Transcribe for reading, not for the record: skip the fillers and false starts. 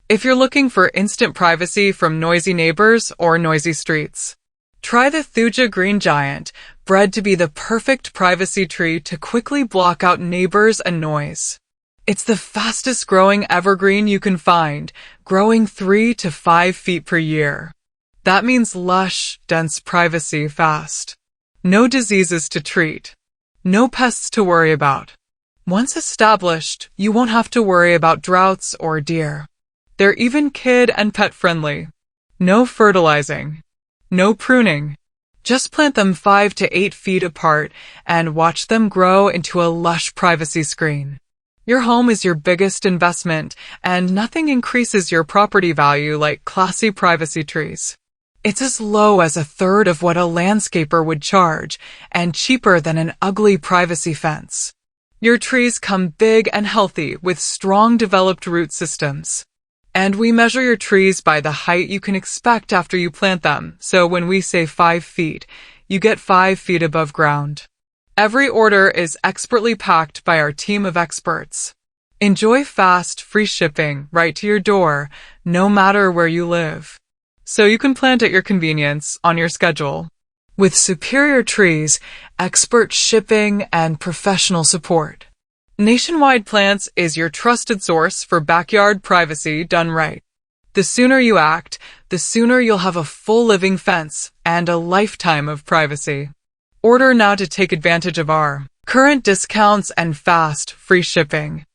If you're looking for instant privacy from noisy neighbors or noisy streets, try the Thuja Green Giant, bred to be the perfect privacy tree to quickly block out neighbors and noise. It's the fastest growing evergreen you can find, growing 3 to 5 feet per year. That means lush, dense privacy fast. No diseases to treat. No pests to worry about. Once established, you won't have to worry about droughts or deer. They're even kid and pet friendly. No fertilizing. No pruning. Just plant them 5 to 8 feet apart and watch them grow into a lush privacy screen. Your home is your biggest investment, and nothing increases your property value like classy privacy trees. It's as low as a third of what a landscaper would charge, and cheaper than an ugly privacy fence. Your trees come big and healthy with strong developed root systems. And we measure your trees by the height you can expect after you plant them, so when we say 5 feet, you get 5 feet above ground. Every order is expertly packed by our team of experts. Enjoy fast, free shipping right to your door, no matter where you live. So you can plant at your convenience, on your schedule. With superior trees, expert shipping, and professional support. Nationwide Plants is your trusted source for backyard privacy done right. The sooner you act, the sooner you'll have a full living fence and a lifetime of privacy. Order now to take advantage of our current discounts and fast, free shipping.